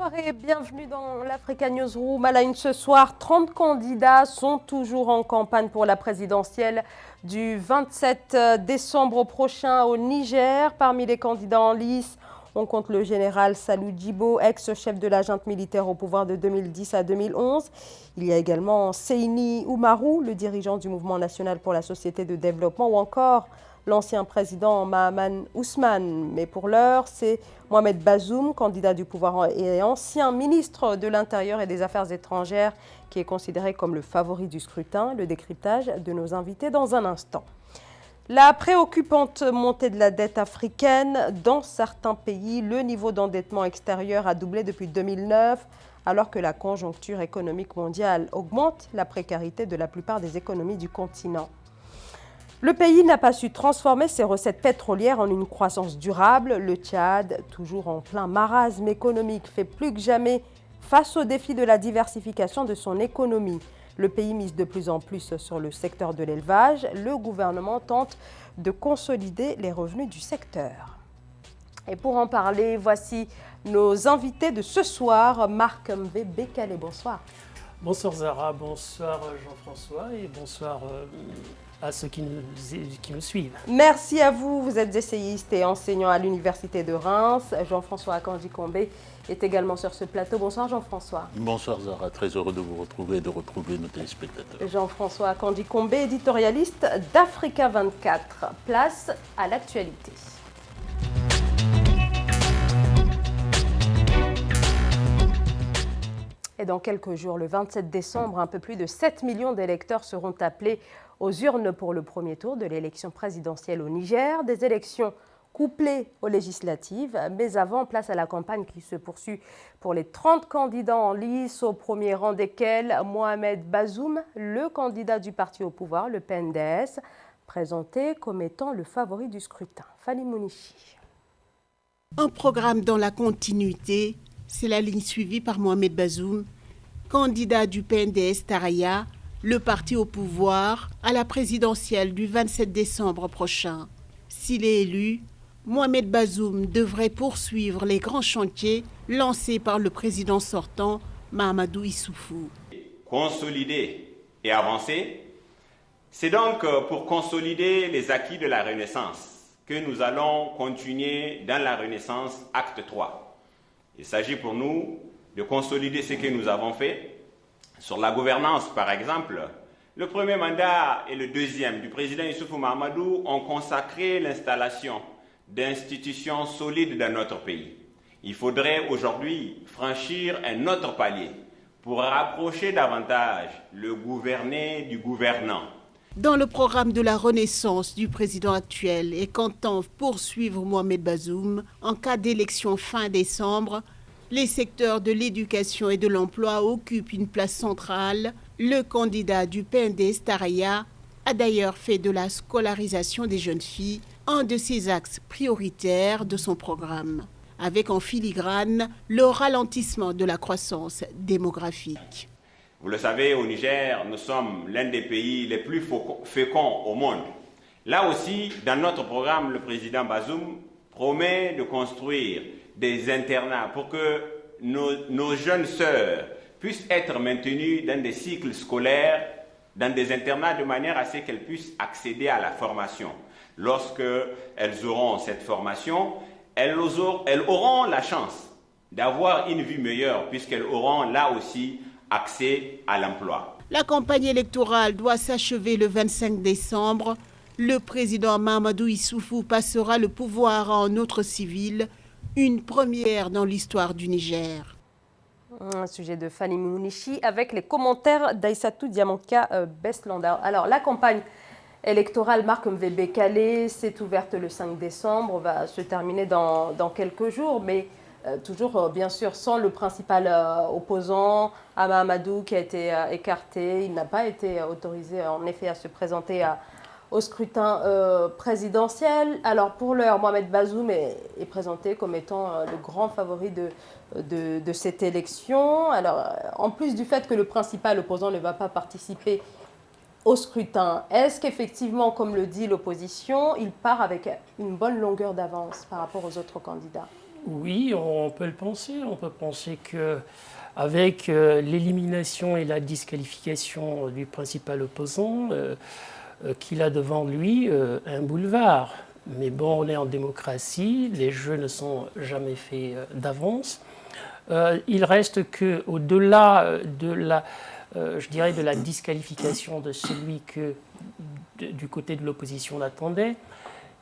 Bonsoir et bienvenue dans l'Africa Newsroom. À la une ce soir, 30 candidats sont toujours en campagne pour la présidentielle du 27 décembre prochain au Niger. Parmi les candidats en lice, on compte le général Salou Djibo, ex-chef de la junte militaire au pouvoir de 2010 à 2011. Il y a également Seyni Oumarou, le dirigeant du Mouvement national pour la société de développement, ou encore l'ancien président Mahaman Ousmane. Mais pour l'heure, c'est Mohamed Bazoum, candidat du pouvoir et ancien ministre de l'Intérieur et des Affaires étrangères, qui est considéré comme le favori du scrutin. Le décryptage de nos invités dans un instant. La préoccupante montée de la dette africaine. Dans certains pays, le niveau d'endettement extérieur a doublé depuis 2009, alors que la conjoncture économique mondiale augmente la précarité de la plupart des économies du continent. Le pays n'a pas su transformer ses recettes pétrolières en une croissance durable. Le Tchad, toujours en plein marasme économique, fait plus que jamais face au défi de la diversification de son économie. Le pays mise de plus en plus sur le secteur de l'élevage. Le gouvernement tente de consolider les revenus du secteur. Et pour en parler, voici nos invités de ce soir. Marc M.V. Bekale, bonsoir. Bonsoir Zara, bonsoir Jean-François et bonsoir à ceux qui nous suivent. Merci à vous. Vous êtes essayiste et enseignant à l'Université de Reims. Jean-François Akanji-Kombe est également sur ce plateau. Bonsoir Jean-François. Bonsoir Zara, très heureux de vous retrouver et de retrouver nos téléspectateurs. Jean-François Akanji-Kombe, éditorialiste d'Africa 24. Place à l'actualité. Et dans quelques jours, le 27 décembre, un peu plus de 7 millions d'électeurs seront appelés aux urnes pour le premier tour de l'élection présidentielle au Niger. Des élections couplées aux législatives, mais avant, place à la campagne qui se poursuit pour les 30 candidats en lice, au premier rang desquels Mohamed Bazoum, le candidat du parti au pouvoir, le PNDS, présenté comme étant le favori du scrutin. Fali Mounichi. Un programme dans la continuité, c'est la ligne suivie par Mohamed Bazoum, candidat du PNDS Taraya, le parti au pouvoir, à la présidentielle du 27 décembre prochain. S'il est élu, Mohamed Bazoum devrait poursuivre les grands chantiers lancés par le président sortant, Mahamadou Issoufou. Consolider et avancer, c'est donc pour consolider les acquis de la Renaissance que nous allons continuer dans la Renaissance acte 3. Il s'agit pour nous de consolider ce que nous avons fait. Sur la gouvernance, par exemple, le premier mandat et le deuxième du président Issoufou Mahamadou ont consacré l'installation d'institutions solides dans notre pays. Il faudrait aujourd'hui franchir un autre palier pour rapprocher davantage le gouverné du gouvernant. Dans le programme de la renaissance du président actuel et qu'entend poursuivre Mohamed Bazoum en cas d'élection fin décembre, les secteurs de l'éducation et de l'emploi occupent une place centrale. Le candidat du PNDS Taraya a d'ailleurs fait de la scolarisation des jeunes filles un de ses axes prioritaires de son programme, avec en filigrane le ralentissement de la croissance démographique. Vous le savez, au Niger, nous sommes l'un des pays les plus féconds au monde. Là aussi, dans notre programme, le président Bazoum promet de construire des internats pour que nos jeunes sœurs puissent être maintenues dans des cycles scolaires, dans des internats, de manière à ce qu'elles puissent accéder à la formation. Lorsque elles auront cette formation, elles auront la chance d'avoir une vie meilleure, puisqu'elles auront là aussi accès à l'emploi. La campagne électorale doit s'achever le 25 décembre. Le président Mahamadou Issoufou passera le pouvoir à un autre civil, une première dans l'histoire du Niger. Un sujet de Fali Mounichi avec les commentaires d'Aïssatou Diamanka Bestlanda. Alors, la campagne électorale Marc M.V. Bekale s'est ouverte le 5 décembre, va se terminer dans quelques jours, mais toujours, bien sûr, sans le principal opposant, Mahamadou, qui a été écarté. Il n'a pas été autorisé, en effet, à se présenter au scrutin présidentiel. Alors, pour l'heure, Mohamed Bazoum est présenté comme étant le grand favori de cette élection. Alors, en plus du fait que le principal opposant ne va pas participer au scrutin, est-ce qu'effectivement, comme le dit l'opposition, il part avec une bonne longueur d'avance par rapport aux autres candidats ? Oui, on peut le penser. On peut penser qu'avec l'élimination et la disqualification du principal opposant, qu'il a devant lui un boulevard. Mais bon, on est en démocratie, les jeux ne sont jamais faits d'avance. Il reste qu'au-delà je dirais, de la disqualification de celui que du côté de l'opposition on attendait,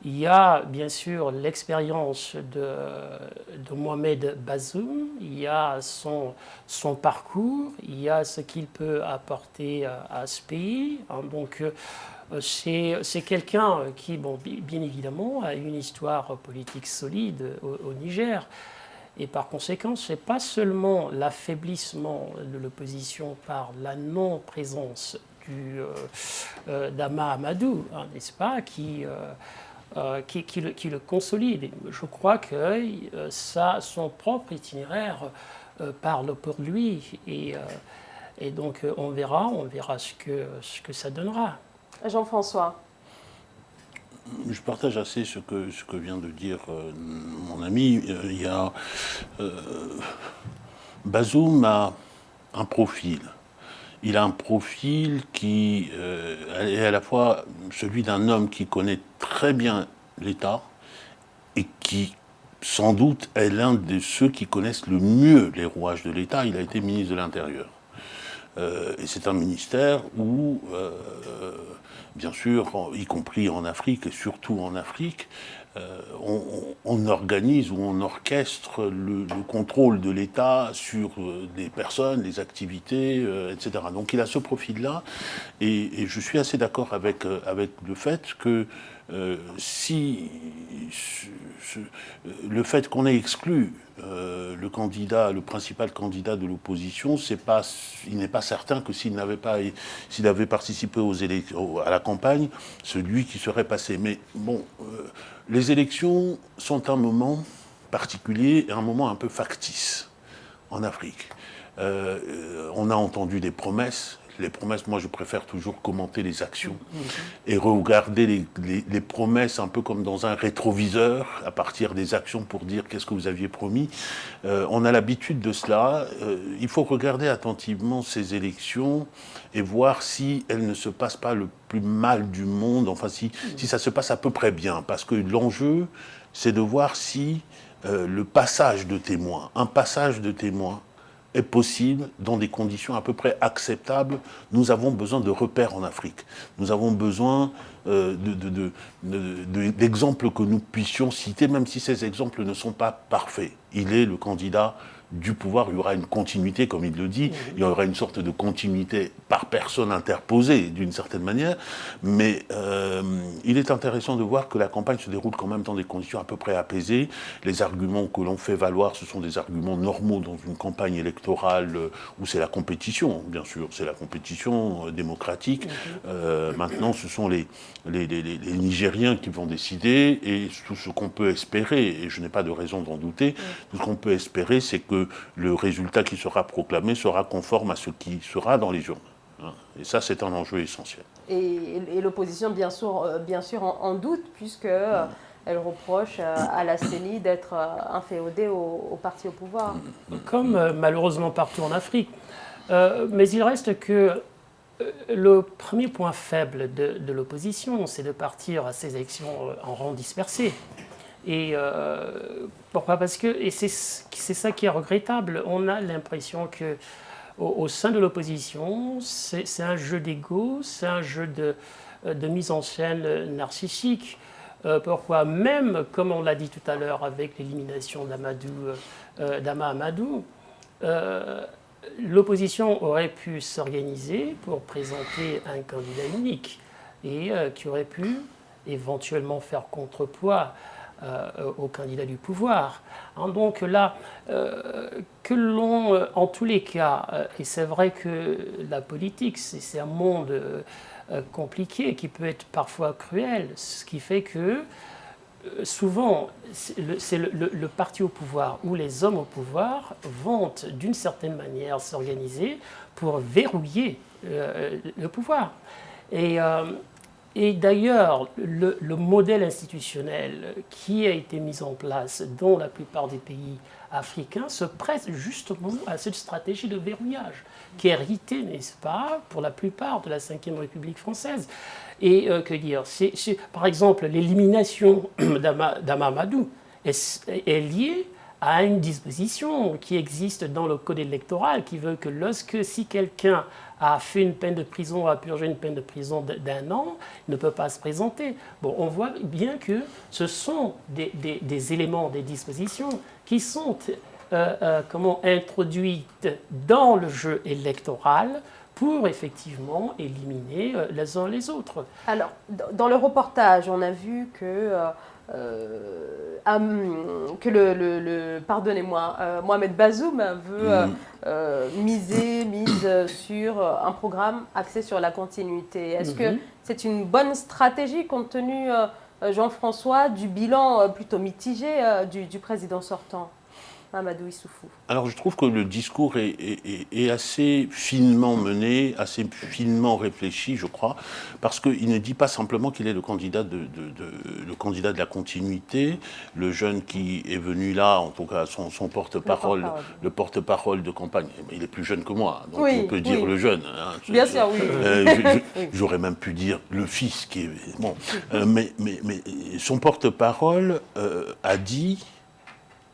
il y a bien sûr l'expérience de Mohamed Bazoum, il y a son parcours, il y a ce qu'il peut apporter à ce pays. Donc c'est quelqu'un qui, bon, bien évidemment, a une histoire politique solide au Niger. Et par conséquent, ce n'est pas seulement l'affaiblissement de l'opposition par la non-présence d'Ama Amadou, hein, n'est-ce pas, qui le consolide. Je crois que son propre itinéraire parle pour lui. Et donc on verra ce que ça donnera. Jean-François. Je partage assez ce que vient de dire mon ami. Bazoum a un profil. Il a un profil qui est à la fois celui d'un homme qui connaît très bien l'État et qui, sans doute, est l'un de ceux qui connaissent le mieux les rouages de l'État. Il a été ministre de l'Intérieur. Et c'est un ministère où, bien sûr, y compris en Afrique et surtout en Afrique, on organise ou on orchestre le contrôle de l'État sur les personnes, les activités, etc. Donc il a ce profil-là, et je suis assez d'accord avec le fait que si le fait qu'on ait exclu le principal candidat de l'opposition, il n'est pas certain que s'il avait participé à la campagne, celui qui serait passé. Mais bon, les élections sont un moment particulier et un moment un peu factice en Afrique. On a entendu des promesses. Les promesses, moi je préfère toujours commenter les actions et regarder les promesses un peu comme dans un rétroviseur à partir des actions pour dire qu'est-ce que vous aviez promis. On a l'habitude de cela. Il faut regarder attentivement ces élections et voir si elles ne se passent pas le plus mal du monde, enfin si ça se passe à peu près bien. Parce que l'enjeu, c'est de voir si un passage de témoin est possible dans des conditions à peu près acceptables. Nous avons besoin de repères en Afrique. Nous avons besoin d'exemples que nous puissions citer, même si ces exemples ne sont pas parfaits. Il est le candidat du pouvoir, il y aura une continuité, comme il le dit, il y aura une sorte de continuité par personne interposée, d'une certaine manière, mais il est intéressant de voir que la campagne se déroule quand même dans des conditions à peu près apaisées. Les arguments que l'on fait valoir, ce sont des arguments normaux dans une campagne électorale où c'est la compétition, bien sûr, c'est la compétition démocratique. Maintenant, ce sont les Nigériens qui vont décider, et tout ce qu'on peut espérer, et je n'ai pas de raison d'en douter, tout ce qu'on peut espérer, c'est que le résultat qui sera proclamé sera conforme à ce qui sera dans les urnes. Et ça, c'est un enjeu essentiel. Et l'opposition, bien sûr en doute, puisqu'elle reproche à la CENI d'être inféodée au parti au pouvoir. Comme malheureusement partout en Afrique. Mais il reste que le premier point faible de l'opposition, c'est de partir à ces élections en rang dispersé. Et pourquoi ? Parce que, et c'est ça qui est regrettable, on a l'impression que au sein de l'opposition, c'est un jeu d'ego, c'est un jeu de mise en scène narcissique. Pourquoi ? Même, comme on l'a dit tout à l'heure avec l'élimination d'Ama Amadou, l'opposition aurait pu s'organiser pour présenter un candidat unique et qui aurait pu éventuellement faire contrepoids au candidat du pouvoir. Donc là, en tous les cas, et c'est vrai que la politique, c'est un monde compliqué qui peut être parfois cruel, ce qui fait que souvent, c'est le parti au pouvoir ou les hommes au pouvoir vont d'une certaine manière s'organiser pour verrouiller le pouvoir. Et Et d'ailleurs, le modèle institutionnel qui a été mis en place dans la plupart des pays africains se prête justement à cette stratégie de verrouillage qui est héritée, n'est-ce pas, pour la plupart de la Ve République française. Et que dire, par exemple, l'élimination d'Amamadou est liée à une disposition qui existe dans le code électoral qui veut que si quelqu'un a fait une peine de prison, a purgé une peine de prison d'1 an, il ne peut pas se présenter. Bon, on voit bien que ce sont des éléments, des dispositions qui sont introduites dans le jeu électoral pour effectivement éliminer les uns les autres. Alors, dans le reportage, on a vu que pardonnez-moi, Mohamed Bazoum veut mise sur un programme axé sur la continuité. Est-ce que c'est une bonne stratégie compte tenu, Jean-François, du bilan plutôt mitigé du président sortant, Mahamadou Issoufou? Alors je trouve que le discours est assez finement mené, assez finement réfléchi, je crois, parce qu'il ne dit pas simplement qu'il est le candidat de la continuité, le jeune qui est venu là, en tout cas son porte-parole, le porte-parole de campagne. Il est plus jeune que moi, donc on peut dire le jeune. Hein, bien sûr, oui. J'aurais même pu dire le fils, qui est bon. Mais son porte-parole a dit: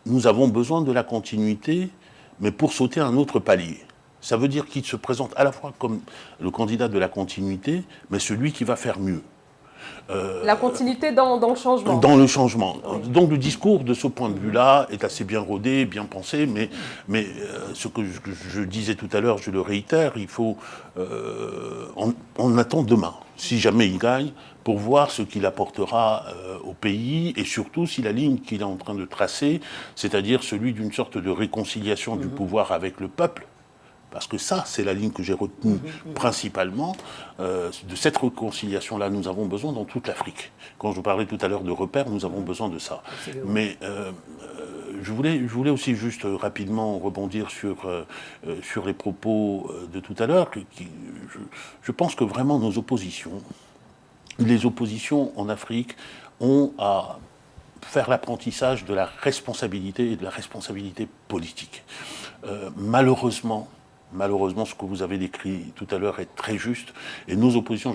nous avons besoin de la continuité, mais pour sauter un autre palier. Ça veut dire qu'il se présente à la fois comme le candidat de la continuité, mais celui qui va faire mieux. La continuité dans le changement. Dans le changement. Oui. Donc le discours, de ce point de vue-là, est assez bien rodé, bien pensé, mais ce que je disais tout à l'heure, je le réitère, il faut... on attend demain, si jamais il gagne, pour voir ce qu'il apportera au pays, et surtout si la ligne qu'il est en train de tracer, c'est-à-dire celui d'une sorte de réconciliation du pouvoir avec le peuple, parce que ça, c'est la ligne que j'ai retenue principalement. De cette réconciliation-là, nous avons besoin dans toute l'Afrique. Quand je vous parlais tout à l'heure de repères, nous avons besoin de ça. Mais je voulais aussi juste rapidement rebondir sur les propos de tout à l'heure. Je pense que vraiment les oppositions en Afrique ont à faire l'apprentissage de la responsabilité et de la responsabilité politique. Malheureusement, ce que vous avez décrit tout à l'heure est très juste. Et nos oppositions,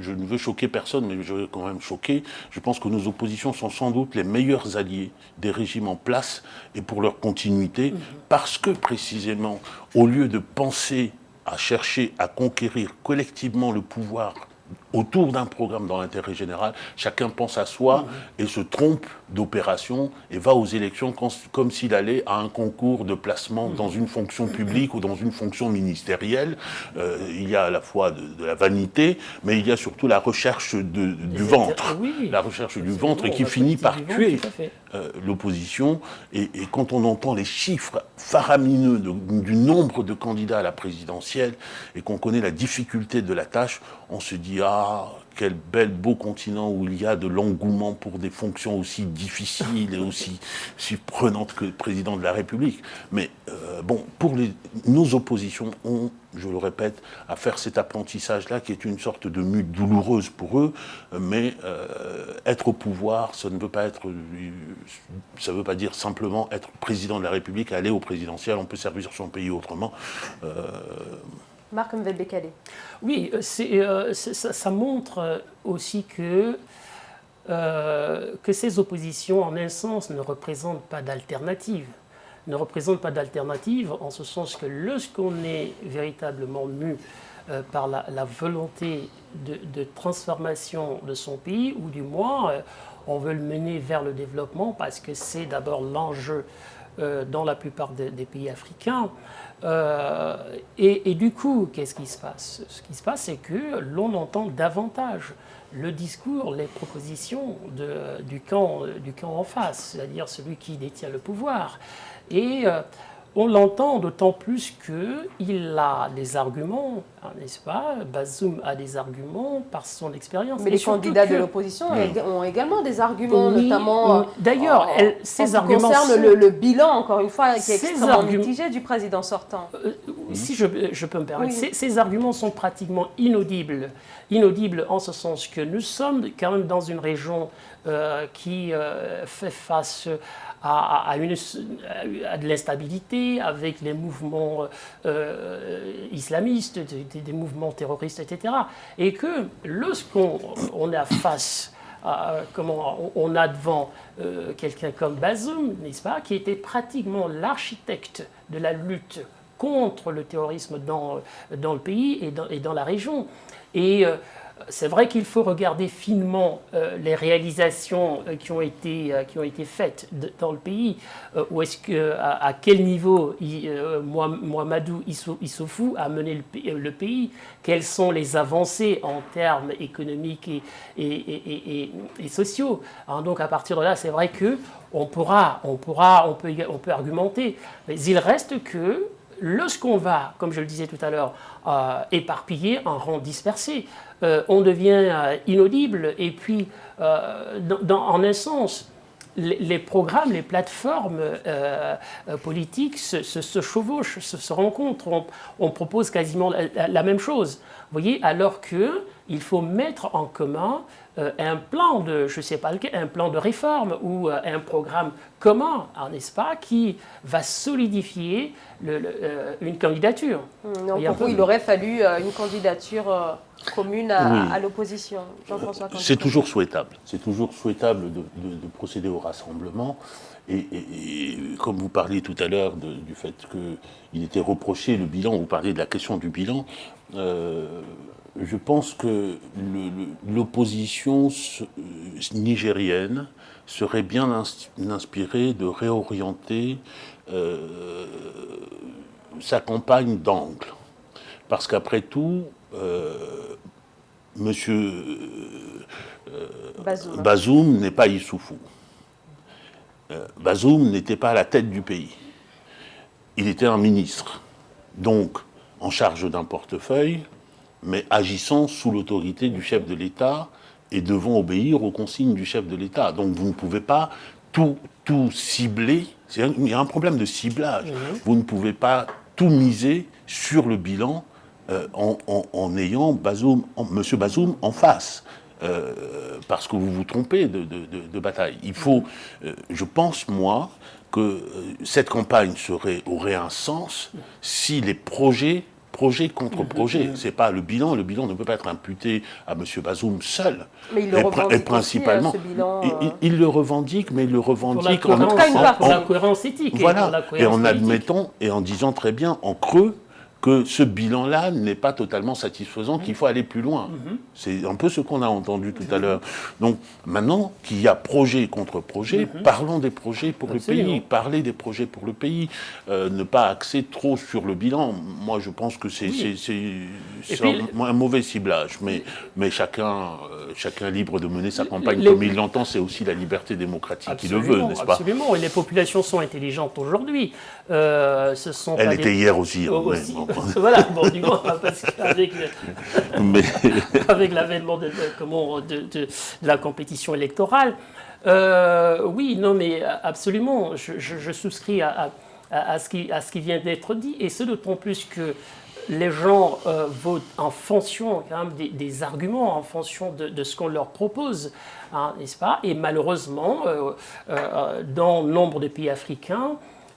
je ne veux choquer personne, mais je veux quand même choquer. Je pense que nos oppositions sont sans doute les meilleurs alliés des régimes en place et pour leur continuité, parce que précisément, au lieu de penser à chercher à conquérir collectivement le pouvoir autour d'un programme dans l'intérêt général, chacun pense à soi et se trompe d'opération et va aux élections comme s'il allait à un concours de placement dans une fonction publique ou dans une fonction ministérielle. Il y a à la fois de la vanité, mais il y a surtout la recherche du ventre. La recherche du ventre qui finit par tuer l'opposition. Et quand on entend les chiffres faramineux du nombre de candidats à la présidentielle et qu'on connaît la difficulté de la tâche, on se dit « Ah, quel beau continent où il y a de l'engouement pour des fonctions aussi difficiles et aussi prenantes que le président de la République. » Mais pour nos oppositions ont, je le répète, à faire cet apprentissage-là qui est une sorte de mue douloureuse pour eux, mais être au pouvoir, ça ne veut pas dire simplement être président de la République, aller au présidentiel, on peut servir son pays autrement. Marc Mvebekele. Oui, ça montre aussi que ces oppositions, en un sens, ne représentent pas d'alternative. Ne représentent pas d'alternative en ce sens que lorsqu'on est véritablement mu par la volonté de transformation de son pays, ou du moins on veut le mener vers le développement parce que c'est d'abord l'enjeu dans la plupart des pays africains. Et du coup, qu'est-ce qui se passe? Ce qui se passe, c'est que l'on entend davantage le discours, les propositions du camp en face, c'est-à-dire celui qui détient le pouvoir. Et on l'entend d'autant plus qu'il a des arguments, n'est-ce pas? Bazoum a des arguments par son expérience. Mais les candidats de l'opposition ont également des arguments, notamment d'ailleurs, ces arguments concernent le bilan, encore une fois, qui est extrêmement mitigé du président sortant. si je peux me permettre, ces arguments sont pratiquement inaudibles. Inaudibles en ce sens que nous sommes quand même dans une région qui fait face à de l'instabilité, avec les mouvements islamistes, des mouvements terroristes, etc. Et que lorsqu'on est face on a devant quelqu'un comme Bazoum, n'est-ce pas, qui était pratiquement l'architecte de la lutte contre le terrorisme dans le pays et dans la région. Et c'est vrai qu'il faut regarder finement les réalisations qui ont été faites dans le pays. À quel niveau Mahamadou Issoufou a mené le pays. Quelles sont les avancées en termes économiques et sociaux. Donc à partir de là, c'est vrai qu'on peut argumenter. Mais il reste que lorsqu'on va, comme je le disais tout à l'heure, éparpiller en rang dispersé, on devient inaudible. Et puis, en un sens, les programmes, les plateformes politiques se chevauchent, se rencontrent. On propose quasiment la même chose. Vous voyez, alors qu'il faut mettre en commun un plan de, je ne sais pas lequel, un plan de réforme ou un programme commun, n'est-ce pas, qui va solidifier une candidature. Donc, pour vous, il aurait fallu une candidature commune à l'opposition. Jean-François Candicot. C'est toujours souhaitable. C'est toujours souhaitable de procéder au rassemblement. Et comme vous parliez tout à l'heure du fait qu'il était reproché le bilan, vous parliez de la question du bilan, je pense que l'opposition nigérienne serait bien inspirée de réorienter sa campagne d'angle. Parce qu'après tout, Monsieur Bazoum n'est pas Issoufou. Bazoum n'était pas à la tête du pays. Il était un ministre, donc en charge d'un portefeuille, mais agissant sous l'autorité du chef de l'État et devant obéir aux consignes du chef de l'État. Donc vous ne pouvez pas tout cibler. Il y a un problème de ciblage. Vous ne pouvez pas tout miser sur le bilan en ayant M. Bazoum en face. Parce que vous vous trompez de bataille. Il faut, je pense, moi, que cette campagne aurait un sens si les projet contre projet. C'est pas le bilan. Le bilan ne peut pas être imputé à M. Bazoum seul. Mais il le revendique principalement. Aussi, ce bilan, il le revendique, mais il le revendique pour la cohérence éthique. Voilà. Et en admettant et en disant très bien en creux que ce bilan-là n'est pas totalement satisfaisant, qu'il faut aller plus loin. C'est un peu ce qu'on a entendu tout à l'heure. Donc, maintenant qu'il y a projet contre projet, parlons des projets pour le pays, parlez des projets pour le pays, ne pas axer trop sur le bilan. Moi, je pense que c'est un mauvais ciblage, mais chacun libre de mener sa campagne comme il l'entend, c'est aussi la liberté démocratique qui le veut, n'est-ce pas? Absolument, et les populations sont intelligentes aujourd'hui. Elle était hier aussi. Voilà, bon, du coup, parce qu'avec l'avènement de la compétition électorale, oui, non, mais absolument, je souscris à ce qui vient d'être dit, et ce d'autant plus que les gens votent en fonction quand même des arguments, en fonction de ce qu'on leur propose, n'est-ce pas? Et malheureusement, dans nombre de pays africains,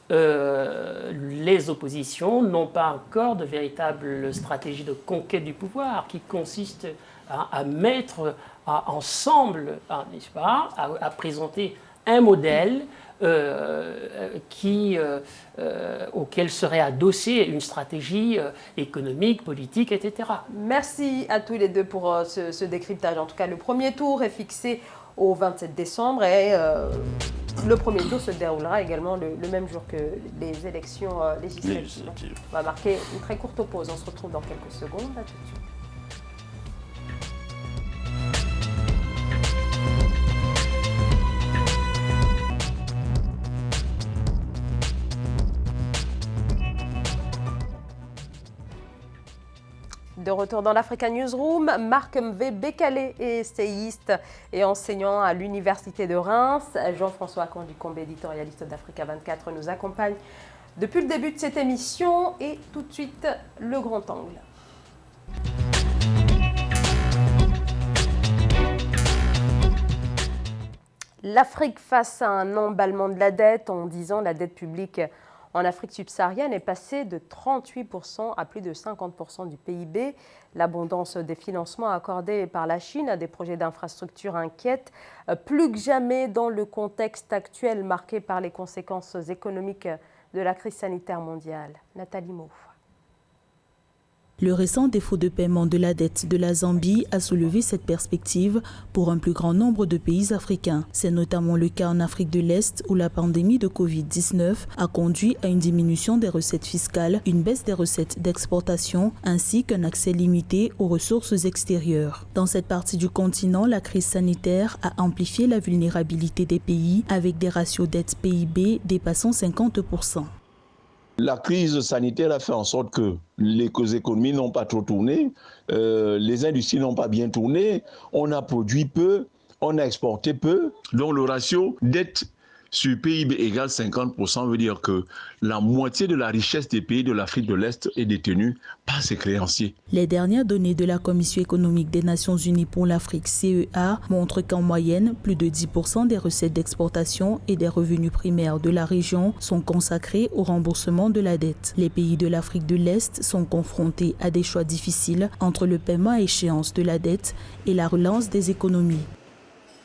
les oppositions n'ont pas encore de véritable stratégie de conquête du pouvoir qui consiste à mettre ensemble, n'est-ce pas, à présenter un modèle auquel serait adossée une stratégie économique, politique, etc. Merci à tous les deux pour ce décryptage. En tout cas, le premier tour est fixé au 27 décembre et le premier tour se déroulera également le même jour que les élections législatives. On va marquer une très courte pause. On se retrouve dans quelques secondes. À tout de suite. De retour dans l'Africa Newsroom, Marc Mvé Bekale est essayiste et enseignant à l'Université de Reims. Jean-François Candicot, éditorialiste d'Africa 24, nous accompagne depuis le début de cette émission. Et tout de suite, le grand angle. L'Afrique face à un emballement de la dette. En 10 ans, la dette publique en Afrique subsaharienne est passée de 38% à plus de 50% du PIB. L'abondance des financements accordés par la Chine à des projets d'infrastructure inquiète plus que jamais dans le contexte actuel marqué par les conséquences économiques de la crise sanitaire mondiale. Nathalie Mouffe. Le récent défaut de paiement de la dette de la Zambie a soulevé cette perspective pour un plus grand nombre de pays africains. C'est notamment le cas en Afrique de l'Est où la pandémie de Covid-19 a conduit à une diminution des recettes fiscales, une baisse des recettes d'exportation ainsi qu'un accès limité aux ressources extérieures. Dans cette partie du continent, la crise sanitaire a amplifié la vulnérabilité des pays avec des ratios dette PIB dépassant 50%. La crise sanitaire a fait en sorte que les économies n'ont pas trop tourné, les industries n'ont pas bien tourné, on a produit peu, on a exporté peu. Donc le ratio dette sur PIB égale 50% veut dire que la moitié de la richesse des pays de l'Afrique de l'Est est détenue par ses créanciers. Les dernières données de la Commission économique des Nations Unies pour l'Afrique, CEA, montrent qu'en moyenne, plus de 10% des recettes d'exportation et des revenus primaires de la région sont consacrés au remboursement de la dette. Les pays de l'Afrique de l'Est sont confrontés à des choix difficiles entre le paiement à échéance de la dette et la relance des économies.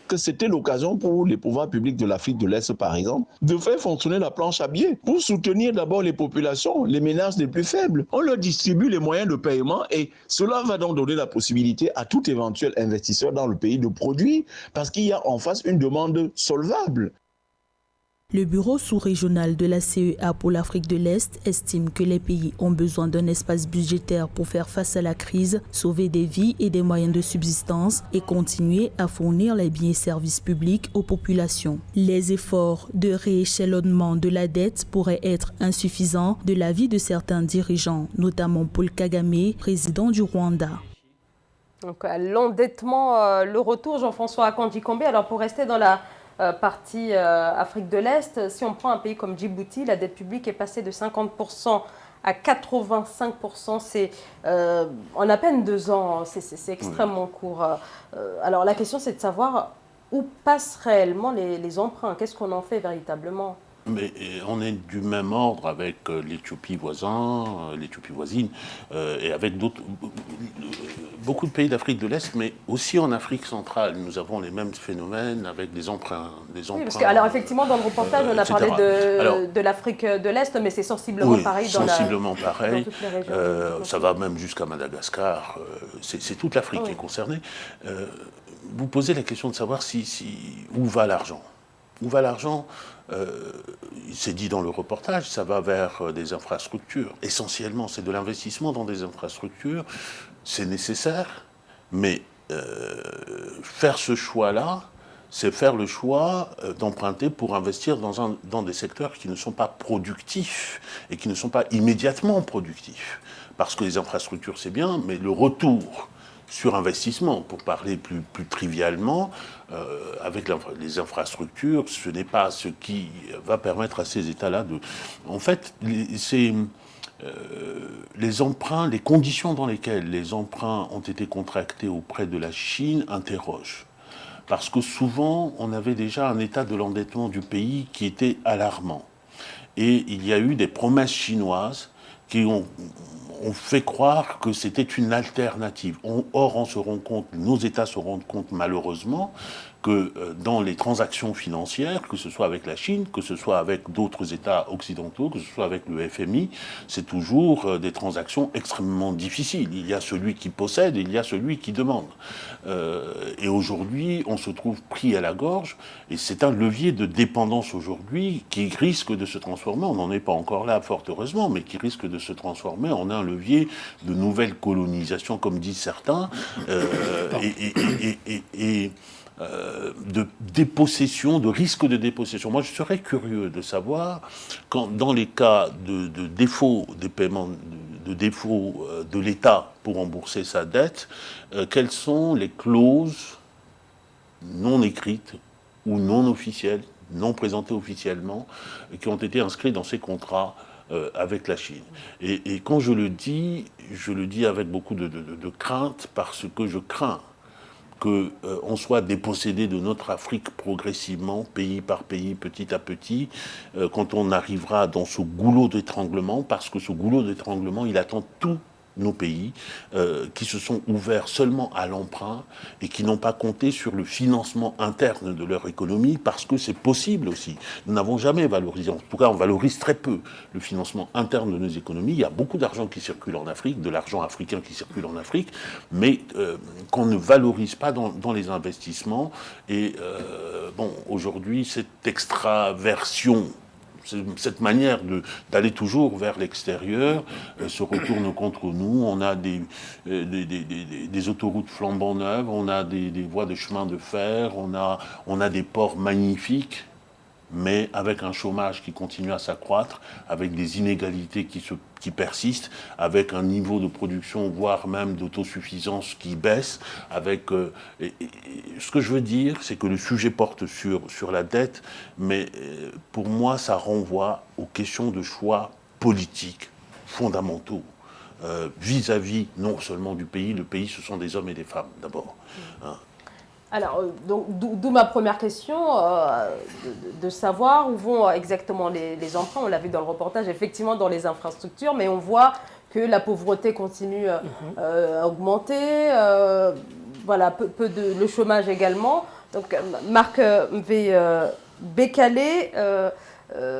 Que c'était l'occasion pour les pouvoirs publics de l'Afrique de l'Est, par exemple, de faire fonctionner la planche à billets pour soutenir d'abord les populations, les ménages les plus faibles. On leur distribue les moyens de paiement et cela va donc donner la possibilité à tout éventuel investisseur dans le pays de produire parce qu'il y a en face une demande solvable. Le bureau sous-régional de la CEA pour l'Afrique de l'Est estime que les pays ont besoin d'un espace budgétaire pour faire face à la crise, sauver des vies et des moyens de subsistance et continuer à fournir les biens et services publics aux populations. Les efforts de rééchelonnement de la dette pourraient être insuffisants de l'avis de certains dirigeants, notamment Paul Kagame, président du Rwanda. Donc l'endettement, le retour, Jean-François Akanji-Kombe. Alors pour rester dans la partie Afrique de l'Est, si on prend un pays comme Djibouti, la dette publique est passée de 50% à 85%. C'est en à peine 2 ans, c'est extrêmement court. Alors la question c'est de savoir où passent réellement les emprunts, qu'est-ce qu'on en fait véritablement ? Mais on est du même ordre avec l'Éthiopie voisine, et avec d'autres, beaucoup de pays d'Afrique de l'Est, mais aussi en Afrique centrale. Nous avons les mêmes phénomènes avec des emprunts. Oui, parce que, alors effectivement, dans le reportage, on a parlé de l'Afrique de l'Est, mais c'est sensiblement pareil dans toutes les régions. Ça va même jusqu'à Madagascar. C'est toute l'Afrique qui est concernée. Vous posez la question de savoir où va l'argent. Où va l'argent ? C'est dit dans le reportage, ça va vers des infrastructures. Essentiellement, c'est de l'investissement dans des infrastructures. C'est nécessaire, mais faire ce choix-là, c'est faire le choix d'emprunter pour investir dans des secteurs qui ne sont pas productifs et qui ne sont pas immédiatement productifs. Parce que les infrastructures, c'est bien, mais le retour sur investissement, pour parler plus trivialement, avec les infrastructures, ce n'est pas ce qui va permettre à ces États-là de... En fait, les emprunts, les conditions dans lesquelles les emprunts ont été contractés auprès de la Chine interrogent. Parce que souvent, on avait déjà un état de l'endettement du pays qui était alarmant. Et il y a eu des promesses chinoises qui ont fait croire que c'était une alternative. Or, on se rend compte, nos États se rendent compte malheureusement que dans les transactions financières, que ce soit avec la Chine, que ce soit avec d'autres États occidentaux, que ce soit avec le FMI, c'est toujours des transactions extrêmement difficiles. Il y a celui qui possède et il y a celui qui demande. Et aujourd'hui, on se trouve pris à la gorge et c'est un levier de dépendance aujourd'hui qui risque de se transformer, on n'en est pas encore là fort heureusement, mais qui risque de se transformer en un levier de nouvelle colonisation, comme disent certains, de dépossession, de risque de dépossession. Moi, je serais curieux de savoir, quand, dans les cas de défaut des paiements, de défaut de l'État pour rembourser sa dette, quelles sont les clauses non écrites ou non officielles, non présentées officiellement, qui ont été inscrites dans ces contrats avec la Chine. Et quand je le dis avec beaucoup de crainte, parce que je crains qu'on soit dépossédé de notre Afrique progressivement, pays par pays, petit à petit, quand on arrivera dans ce goulot d'étranglement, parce que ce goulot d'étranglement, il attend tous nos pays qui se sont ouverts seulement à l'emprunt et qui n'ont pas compté sur le financement interne de leur économie, parce que c'est possible aussi. Nous n'avons jamais valorisé, en tout cas on valorise très peu le financement interne de nos économies. Il y a beaucoup d'argent qui circule en Afrique, de l'argent africain qui circule en Afrique, mais qu'on ne valorise pas dans les investissements. Et bon, aujourd'hui, cette extraversion, cette manière d'aller toujours vers l'extérieur se retourne contre nous. On a des autoroutes flambant neuves, on a des voies de chemin de fer, on a des ports magnifiques, mais avec un chômage qui continue à s'accroître, avec des inégalités qui persistent, avec un niveau de production, voire même d'autosuffisance qui baisse. Ce que je veux dire, c'est que le sujet porte sur la dette, mais pour moi, ça renvoie aux questions de choix politiques fondamentaux vis-à-vis non seulement du pays. Le pays, ce sont des hommes et des femmes, d'abord. Hein. Alors, d'où ma première question, de savoir où vont exactement les emprunts. On l'a vu dans le reportage, effectivement dans les infrastructures, mais on voit que la pauvreté continue à augmenter, voilà, le chômage également. Donc, Marc Bécalé,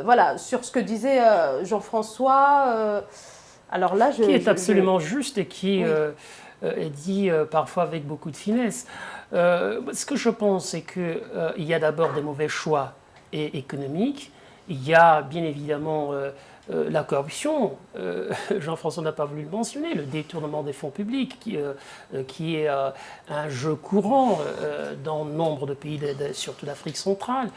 voilà, sur ce que disait Jean-François, alors là, qui est absolument juste et qui est dit parfois avec beaucoup de finesse. Ce que je pense, c'est qu'il y a d'abord des mauvais choix économiques. Il y a bien évidemment la corruption. Jean-François n'a pas voulu le mentionner, le détournement des fonds publics, qui est un jeu courant dans nombre de pays, surtout d'Afrique centrale.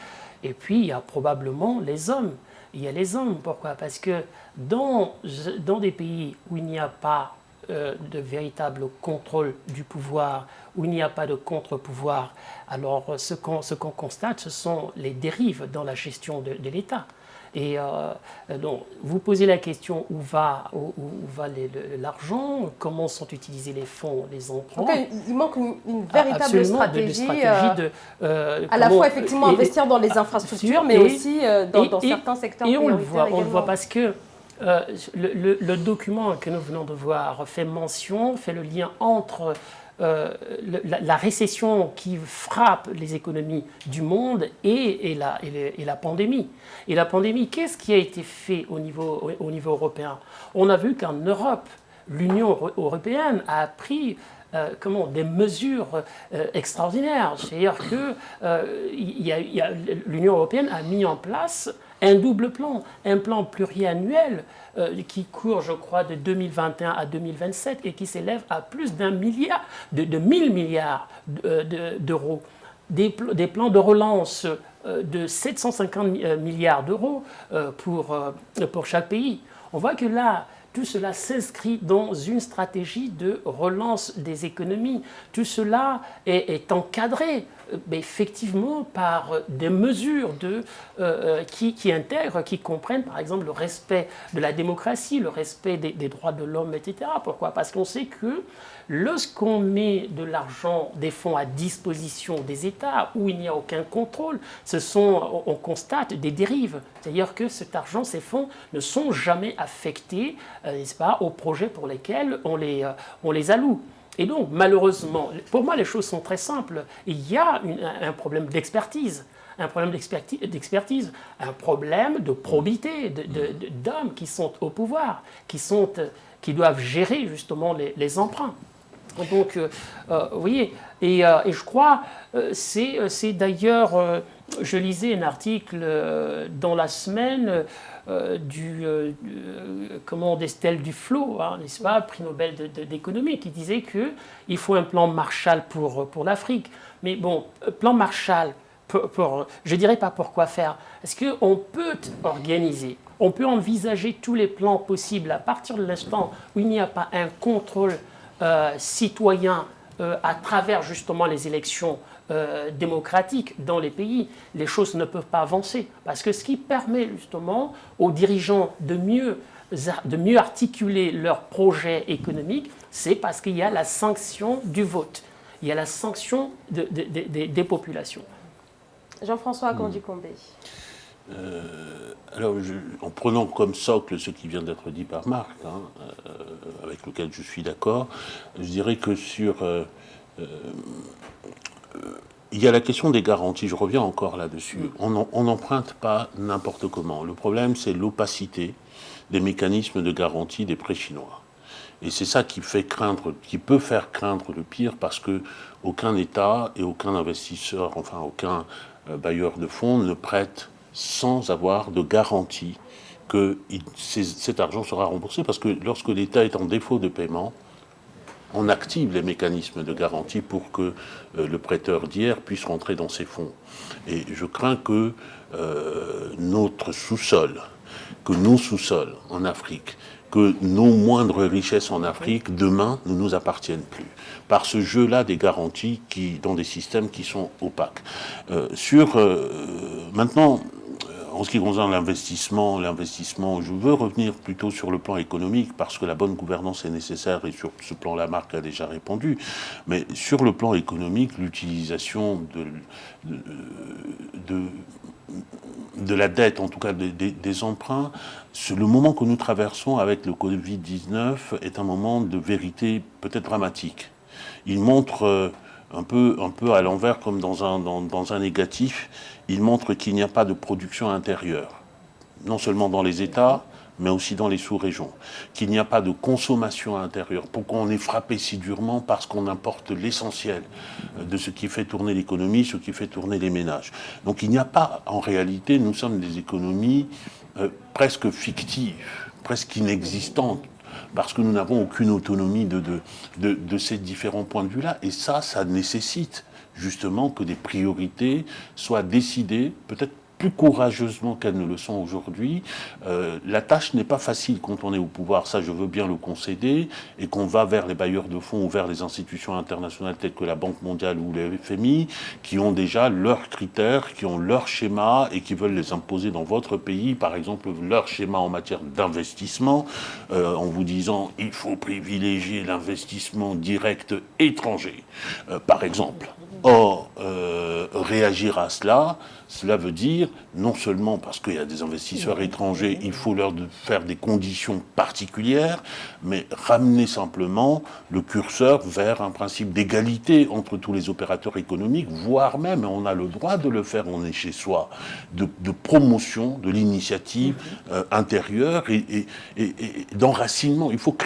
Et puis, il y a probablement les hommes. Il y a les hommes. Pourquoi ? Parce que dans des pays où il n'y a pas de véritable contrôle du pouvoir, où il n'y a pas de contre-pouvoir, alors ce qu'on constate, ce sont les dérives dans la gestion de l'État. Et donc, vous posez la question où va l'argent, comment sont utilisés les fonds, les emprunts. Donc, il manque une véritable stratégie à la fois effectivement investir dans les infrastructures, mais aussi dans certains secteurs prioritaires. On le voit parce que le document que nous venons de voir fait le lien entre la récession qui frappe les économies du monde et la pandémie. Et la pandémie, qu'est-ce qui a été fait au niveau européen ? On a vu qu'en Europe, l'Union européenne a pris des mesures extraordinaires. C'est-à-dire que l'Union européenne a mis en place un double plan, un plan pluriannuel qui court, je crois, de 2021 à 2027 et qui s'élève à plus d'1 milliard, de 1000 milliards d'euros. Des plans de relance de 750 milliards d'euros pour chaque pays. On voit que là, tout cela s'inscrit dans une stratégie de relance des économies. Tout cela est encadré effectivement par des mesures qui intègrent, qui comprennent par exemple le respect de la démocratie, le respect des droits de l'homme, etc. Pourquoi ? Parce qu'on sait que lorsqu'on met de l'argent, des fonds à disposition des États où il n'y a aucun contrôle, on constate des dérives. C'est-à-dire que cet argent, ces fonds ne sont jamais affectés, n'est-ce pas, aux projets pour lesquels on les alloue. Et donc, malheureusement, pour moi, les choses sont très simples. Il y a un problème d'expertise. Un problème d'expertise, un problème de probité d'hommes qui sont au pouvoir, qui doivent gérer justement les emprunts. Donc, vous voyez, et je crois, c'est d'ailleurs, je lisais un article dans la semaine d'Estelle Duflo, n'est-ce pas, prix Nobel d'économie, qui disait qu'il faut un plan Marshall pour l'Afrique. Mais bon, plan Marshall, je ne dirais pas pour quoi faire. Est-ce qu'on peut organiser, on peut envisager tous les plans possibles à partir de l'instant où il n'y a pas un contrôle citoyen à travers justement les élections démocratique dans les pays, les choses ne peuvent pas avancer. Parce que ce qui permet justement aux dirigeants de mieux articuler leurs projets économiques, c'est parce qu'il y a la sanction du vote. Il y a la sanction des populations. Jean-François Kandji-Combé. Alors, en prenant comme socle ce qui vient d'être dit par Marc, avec lequel je suis d'accord, je dirais que il y a la question des garanties, je reviens encore là-dessus. On n'emprunte pas n'importe comment. Le problème, c'est l'opacité des mécanismes de garantie des prêts chinois. Et c'est ça qui peut faire craindre le pire, parce que aucun État et aucun investisseur, enfin aucun bailleur de fonds ne prête sans avoir de garantie que cet argent sera remboursé, parce que lorsque l'État est en défaut de paiement, on active les mécanismes de garantie pour que le prêteur d'hier puisse rentrer dans ses fonds. Et je crains que notre sous-sol, que nos sous-sols en Afrique, que nos moindres richesses en Afrique, demain, ne nous appartiennent plus. Par ce jeu-là des garanties dans des systèmes qui sont opaques. Maintenant, en ce qui concerne l'investissement, je veux revenir plutôt sur le plan économique, parce que la bonne gouvernance est nécessaire, et sur ce plan-là, Marc a déjà répondu. Mais sur le plan économique, l'utilisation de la dette, en tout cas des emprunts, le moment que nous traversons avec le Covid-19 est un moment de vérité peut-être dramatique. Il montre un peu à l'envers, comme dans un négatif, il montre qu'il n'y a pas de production intérieure, non seulement dans les États, mais aussi dans les sous-régions, qu'il n'y a pas de consommation intérieure. Pourquoi on est frappé si durement? Parce qu'on importe l'essentiel de ce qui fait tourner l'économie, ce qui fait tourner les ménages. Donc il n'y a pas, en réalité, nous sommes des économies presque fictives, presque inexistantes, parce que nous n'avons aucune autonomie de ces différents points de vue-là. Et ça nécessite justement que des priorités soient décidées, peut-être plus courageusement qu'elles ne le sont aujourd'hui. La tâche n'est pas facile quand on est au pouvoir, ça je veux bien le concéder, et qu'on va vers les bailleurs de fonds ou vers les institutions internationales telles que la Banque mondiale ou le FMI, qui ont déjà leurs critères, qui ont leurs schémas et qui veulent les imposer dans votre pays, par exemple leur schéma en matière d'investissement, en vous disant il faut privilégier l'investissement direct étranger, par exemple. Or, réagir à cela veut dire, non seulement parce qu'il y a des investisseurs étrangers, il faut leur faire des conditions particulières, mais ramener simplement le curseur vers un principe d'égalité entre tous les opérateurs économiques, voire même, et on a le droit de le faire, on est chez soi, de promotion de l'initiative intérieure et d'enracinement. Il faut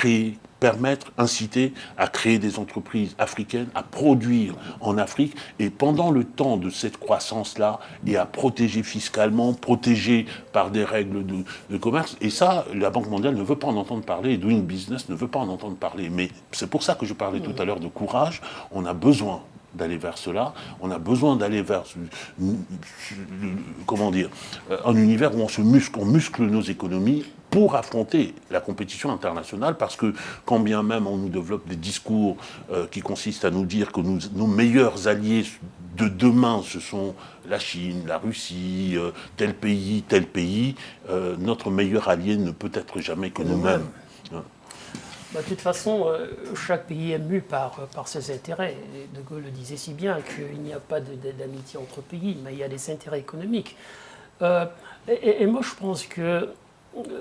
permettre, inciter à créer des entreprises africaines, à produire en Afrique, et pendant le temps de cette croissance-là, et à protéger fiscalement, protéger par des règles de commerce. Et ça, la Banque mondiale ne veut pas en entendre parler, et Doing Business ne veut pas en entendre parler. Mais c'est pour ça que je parlais tout à l'heure de courage. On a besoin d'aller vers cela, on a besoin d'aller vers, un univers où on muscle nos économies pour affronter la compétition internationale, parce que quand bien même on nous développe des discours qui consistent à nous dire que nos meilleurs alliés de demain, ce sont la Chine, la Russie, tel pays, notre meilleur allié ne peut être jamais que nous-mêmes. De toute façon, chaque pays est mu par ses intérêts. De Gaulle le disait si bien qu'il n'y a pas d'amitié entre pays, mais il y a des intérêts économiques. Et moi, je pense que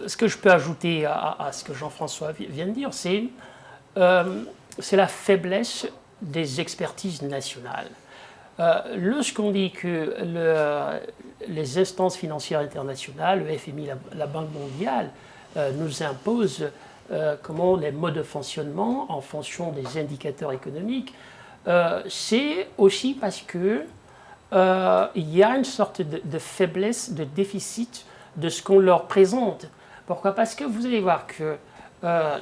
ce que je peux ajouter à ce que Jean-François vient de dire, c'est la faiblesse des expertises nationales. Lorsqu'on dit que les instances financières internationales, le FMI, la Banque mondiale, nous imposent les modes de fonctionnement en fonction des indicateurs économiques, c'est aussi parce que il y a une sorte de faiblesse, de déficit de ce qu'on leur présente. Pourquoi? Parce que vous allez voir que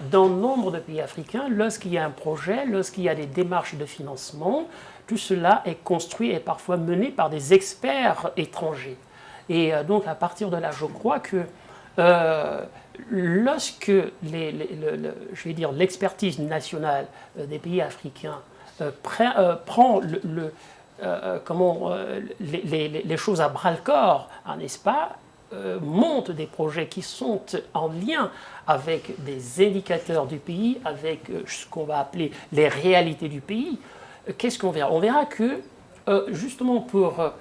dans nombre de pays africains, lorsqu'il y a un projet, lorsqu'il y a des démarches de financement, tout cela est construit et parfois mené par des experts étrangers. Et donc à partir de là, je crois que lorsque l'expertise nationale des pays africains prend les choses à bras-le-corps, n'est-ce pas, montent des projets qui sont en lien avec des indicateurs du pays, avec ce qu'on va appeler les réalités du pays, qu'est-ce qu'on verra? On verra que, justement, pour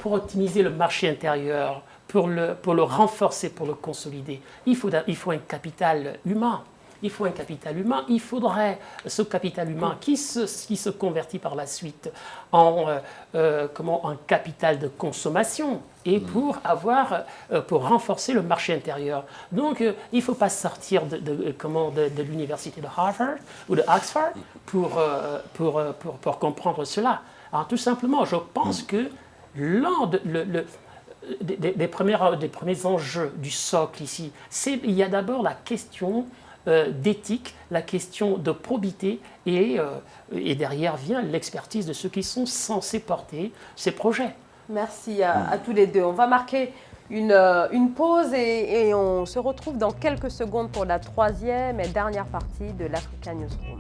optimiser le marché intérieur, pour le renforcer, pour le consolider, il faut un capital humain. Il faut un capital humain. Il faudrait ce capital humain qui se convertit par la suite en capital de consommation et pour renforcer le marché intérieur. Donc, il ne faut pas sortir de l'université de Harvard ou de Oxford pour comprendre cela. Alors, tout simplement, je pense que l'un des premiers enjeux du socle ici, il y a d'abord la question d'éthique, la question de probité et derrière vient l'expertise de ceux qui sont censés porter ces projets. Merci à tous les deux. On va marquer une pause et on se retrouve dans quelques secondes pour la troisième et dernière partie de l'Africa Newsroom.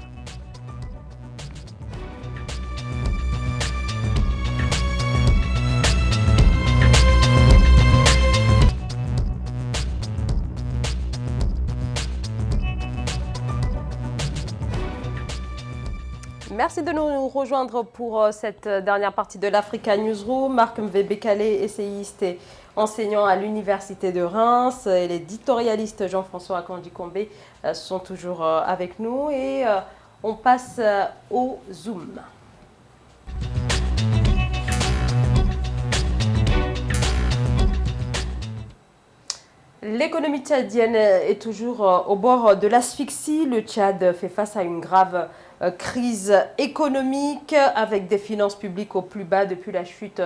Merci de nous rejoindre pour cette dernière partie de l'Africa Newsroom. Marc Mvebekale, essayiste et enseignant à l'Université de Reims, et l'éditorialiste Jean-François Akanji-Kombe sont toujours avec nous et on passe au Zoom. L'économie tchadienne est toujours au bord de l'asphyxie. Le Tchad fait face à une grave crise économique avec des finances publiques au plus bas depuis la chute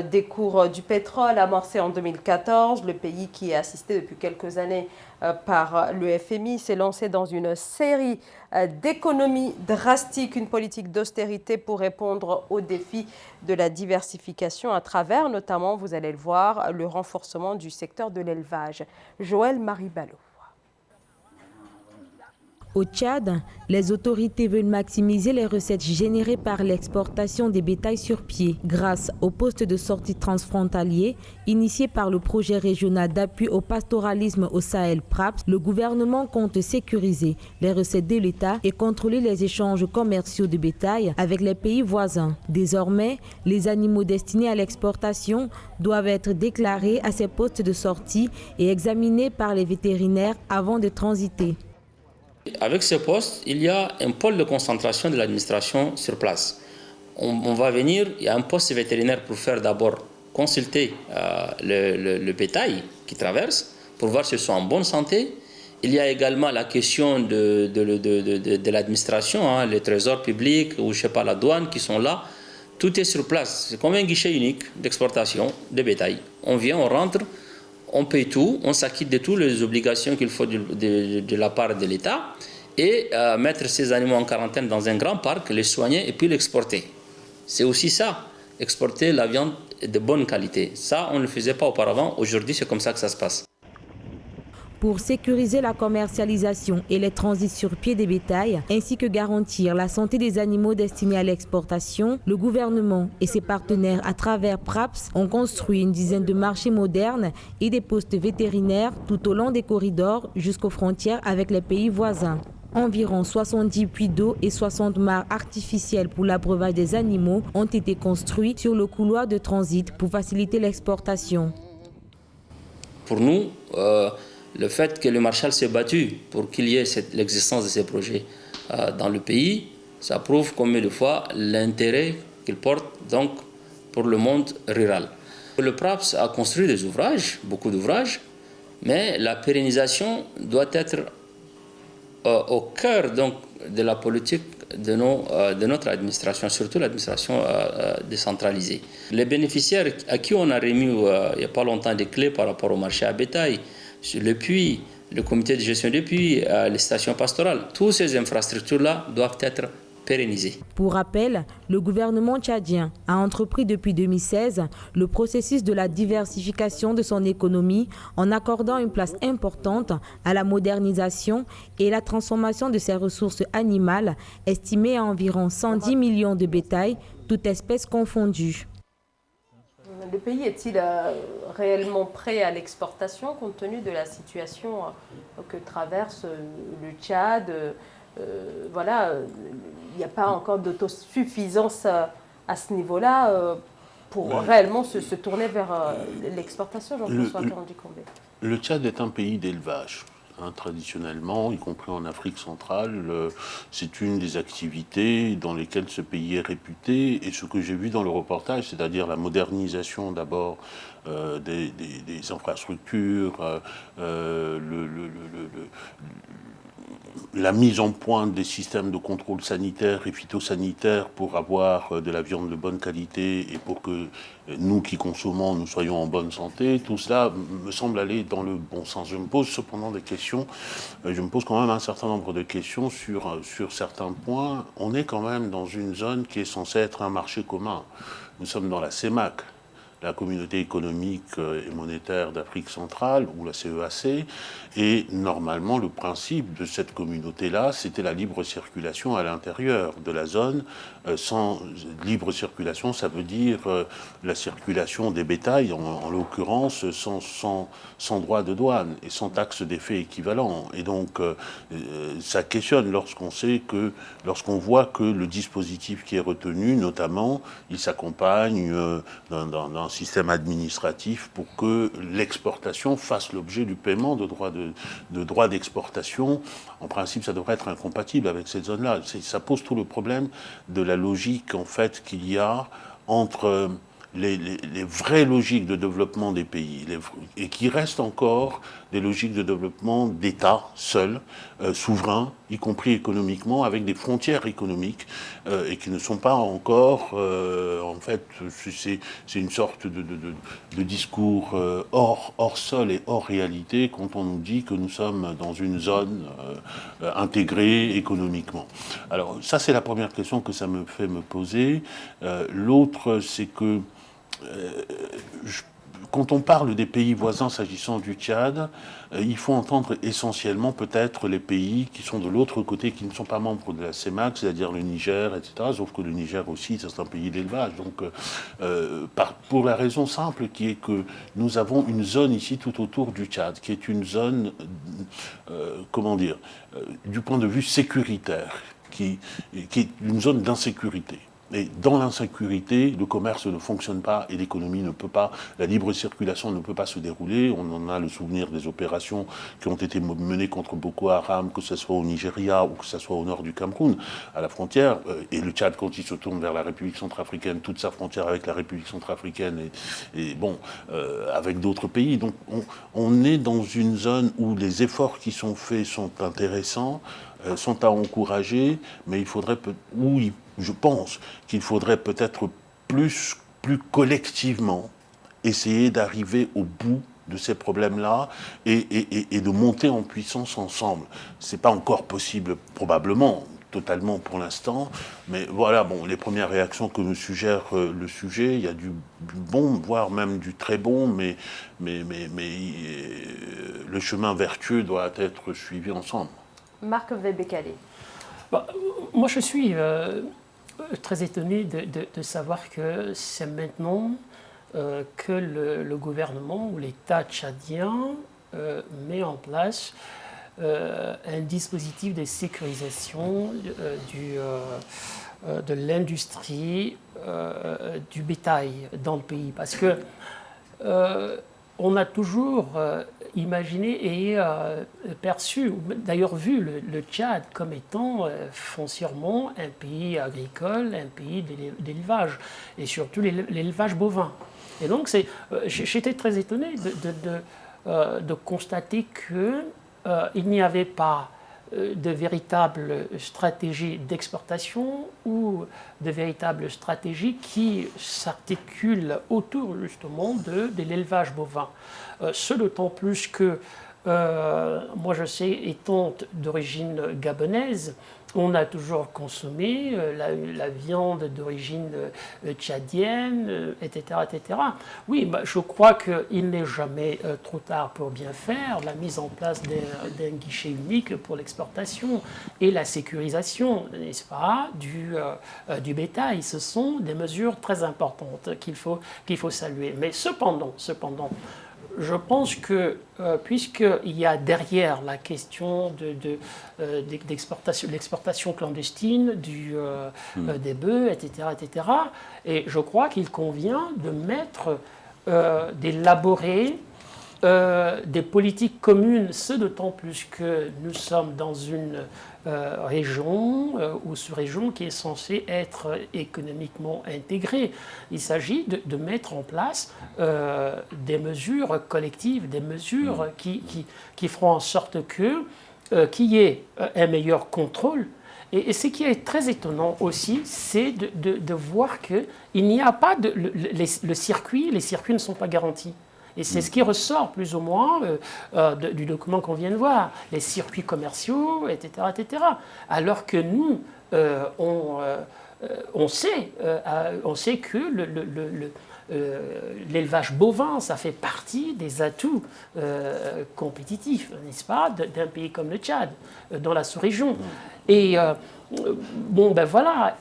des cours du pétrole amorcée en 2014. Le pays, qui est assisté depuis quelques années par le FMI, s'est lancé dans une série d'économies drastiques, une politique d'austérité pour répondre aux défis de la diversification à travers, notamment, vous allez le voir, le renforcement du secteur de l'élevage. Joël Maribalo. Au Tchad, les autorités veulent maximiser les recettes générées par l'exportation des bétails sur pied grâce au poste de sortie transfrontalier initié par le projet régional d'appui au pastoralisme au Sahel PRAPS. Le gouvernement compte sécuriser les recettes de l'État et contrôler les échanges commerciaux de bétail avec les pays voisins. Désormais, les animaux destinés à l'exportation doivent être déclarés à ces postes de sortie et examinés par les vétérinaires avant de transiter. Avec ce poste, il y a un pôle de concentration de l'administration sur place. On va venir, il y a un poste vétérinaire pour faire d'abord consulter le bétail qui traverse, pour voir s'ils sont en bonne santé. Il y a également la question de l'administration, les trésors publics ou je sais pas, la douane qui sont là. Tout est sur place. C'est comme un guichet unique d'exportation de bétail. On vient, on rentre, on paye tout, on s'acquitte de toutes les obligations qu'il faut de la part de l'État et mettre ces animaux en quarantaine dans un grand parc, les soigner et puis l'exporter. C'est aussi ça, exporter la viande de bonne qualité. Ça, on ne le faisait pas auparavant. Aujourd'hui, c'est comme ça que ça se passe. Pour sécuriser la commercialisation et les transits sur pied des bétails, ainsi que garantir la santé des animaux destinés à l'exportation, le gouvernement et ses partenaires à travers PRAPS ont construit une dizaine de marchés modernes et des postes vétérinaires tout au long des corridors jusqu'aux frontières avec les pays voisins. Environ 70 puits d'eau et 60 mares artificielles pour l'abreuvage des animaux ont été construits sur le couloir de transit pour faciliter l'exportation. Pour nous, le fait que le Marshall s'est battu pour qu'il y ait l'existence de ces projets dans le pays, ça prouve combien de fois l'intérêt qu'il porte donc, pour le monde rural. Le PRAPS a construit des ouvrages, beaucoup d'ouvrages, mais la pérennisation doit être au cœur donc, de la politique de notre administration, surtout l'administration décentralisée. Les bénéficiaires à qui on a remis il n'y a pas longtemps des clés par rapport au marché à bétail, le puits, le comité de gestion des puits, les stations pastorales, toutes ces infrastructures-là doivent être pérennisées. Pour rappel, le gouvernement tchadien a entrepris depuis 2016 le processus de la diversification de son économie en accordant une place importante à la modernisation et la transformation de ses ressources animales, estimées à environ 110 millions de bétail, toutes espèces confondues. Le pays est-il réellement prêt à l'exportation compte tenu de la situation que traverse le Tchad? Voilà, il n'y a pas encore d'autosuffisance à ce niveau-là pour réellement se tourner vers l'exportation, Jean-François Kandji-Kambé. Le Tchad est un pays d'élevage. Traditionnellement, y compris en Afrique centrale, c'est une des activités dans lesquelles ce pays est réputé. Et ce que j'ai vu dans le reportage, c'est-à-dire la modernisation d'abord des infrastructures, la mise en pointe des systèmes de contrôle sanitaire et phytosanitaire pour avoir de la viande de bonne qualité et pour que nous qui consommons, nous soyons en bonne santé, tout cela me semble aller dans le bon sens. Je me pose cependant des questions, je me pose quand même un certain nombre de questions sur certains points. On est quand même dans une zone qui est censée être un marché commun. Nous sommes dans la CEMAC, la Communauté économique et monétaire d'Afrique centrale, ou la CEAC, et normalement le principe de cette communauté-là, c'était la libre circulation à l'intérieur de la zone. Sans libre circulation, ça veut dire la circulation des bétails, en l'occurrence, sans droit de douane et sans taxe d'effet équivalent. Et donc, ça questionne lorsqu'on voit que le dispositif qui est retenu, notamment, il s'accompagne d'un système administratif pour que l'exportation fasse l'objet du paiement de droits d'exportation. En principe, ça devrait être incompatible avec cette zone-là. Ça pose tout le problème de la logique, en fait, qu'il y a entre les vraies logiques de développement des pays, et qui restent encore des logiques de développement d'États seuls, souverains, y compris économiquement, avec des frontières économiques, et qui ne sont pas encore, en fait, c'est une sorte de discours hors sol et hors réalité quand on nous dit que nous sommes dans une zone intégrée économiquement. Alors ça, c'est la première question que ça me fait me poser. L'autre, c'est que quand on parle des pays voisins s'agissant du Tchad, il faut entendre essentiellement peut-être les pays qui sont de l'autre côté, qui ne sont pas membres de la CEMAC, c'est-à-dire le Niger, etc. Sauf que le Niger aussi, c'est un pays d'élevage. Donc, pour la raison simple qui est que nous avons une zone ici tout autour du Tchad, qui est une zone, du point de vue sécuritaire, qui est une zone d'insécurité. Et dans l'insécurité, le commerce ne fonctionne pas et l'économie ne peut pas, la libre circulation ne peut pas se dérouler. On en a le souvenir des opérations qui ont été menées contre Boko Haram, que ce soit au Nigeria ou que ce soit au nord du Cameroun, à la frontière. Et le Tchad, quand il se tourne vers la République centrafricaine, toute sa frontière avec la République centrafricaine avec d'autres pays. Donc on est dans une zone où les efforts qui sont faits sont intéressants, sont à encourager, mais il faudrait je pense qu'il faudrait peut-être plus collectivement essayer d'arriver au bout de ces problèmes-là et de monter en puissance ensemble. C'est pas encore possible, probablement, totalement pour l'instant, mais voilà, les premières réactions que me suggère le sujet, il y a du bon, voire même du très bon, mais le chemin vertueux doit être suivi ensemble. Marc Webekale. Moi, je suis très étonné de savoir que c'est maintenant que le gouvernement ou l'État tchadien met en place un dispositif de sécurisation de l'industrie du bétail dans le pays. Parce que on a toujours imaginé et perçu, d'ailleurs vu le Tchad comme étant foncièrement un pays agricole, un pays d'élevage, et surtout l'élevage bovin. Et donc j'étais très étonné de constater qu'il n'y avait pas de véritable stratégie d'exportation ou de véritable stratégie qui s'articule autour justement de l'élevage bovin. Ce d'autant plus que moi je sais, étant d'origine gabonaise, on a toujours consommé la viande d'origine tchadienne, etc., etc. Oui, bah, je crois qu'il n'est jamais trop tard pour bien faire. La mise en place d'un guichet unique pour l'exportation et la sécurisation, n'est-ce pas, du bétail. Ce sont des mesures très importantes qu'il faut saluer. Mais cependant, je pense que puisqu'il y a derrière la question de l'exportation clandestine des bœufs, etc., et je crois qu'il convient de mettre, d'élaborer des politiques communes, ce d'autant plus que nous sommes dans une région ou sous-région qui est censée être économiquement intégrée. Il s'agit de mettre en place des mesures collectives, des mesures qui feront en sorte qu'il y ait un meilleur contrôle. Et ce qui est très étonnant aussi, c'est de voir qu'il n'y a pas les circuits ne sont pas garantis. Et c'est ce qui ressort plus ou moins du document qu'on vient de voir, les circuits commerciaux, etc., etc. Alors que nous, on sait que l'élevage bovin, ça fait partie des atouts compétitifs, n'est-ce pas, d'un pays comme le Tchad, dans la sous-région. Et bon, ben voilà.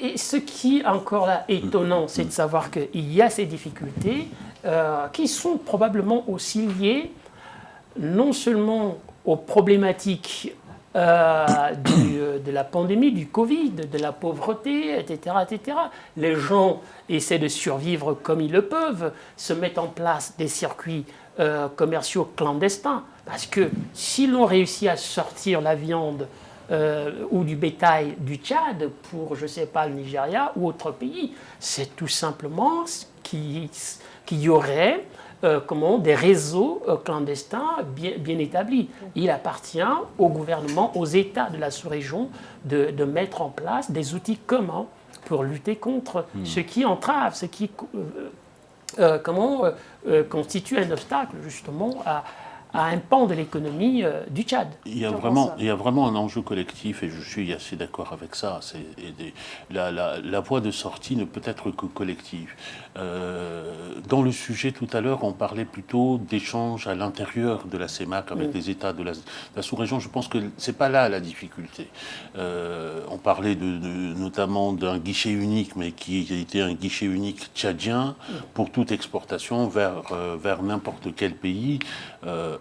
Et ce qui est encore là étonnant, c'est de savoir qu'il y a ces difficultés qui sont probablement aussi liées non seulement aux problématiques de la pandémie, du Covid, de la pauvreté, etc., etc. Les gens essaient de survivre comme ils le peuvent, se mettent en place des circuits commerciaux clandestins, parce que si l'on réussit à sortir la viande ou du bétail du Tchad pour, je ne sais pas, le Nigeria ou autre pays, c'est tout simplement qu'il y aurait des réseaux clandestins bien établis. Il appartient au gouvernement, aux États de la sous-région de mettre en place des outils communs pour lutter contre ce qui entrave, ce qui constitue un obstacle justement à un pan de l'économie du Tchad. Il y a vraiment un enjeu collectif, et je suis assez d'accord avec ça. La voie de sortie ne peut être que collective. Dans le sujet tout à l'heure, on parlait plutôt d'échanges à l'intérieur de la CEMAC avec les États de la sous-région. Je pense que c'est pas là la difficulté. On parlait notamment d'un guichet unique, mais qui a été un guichet unique tchadien pour toute exportation vers n'importe quel pays.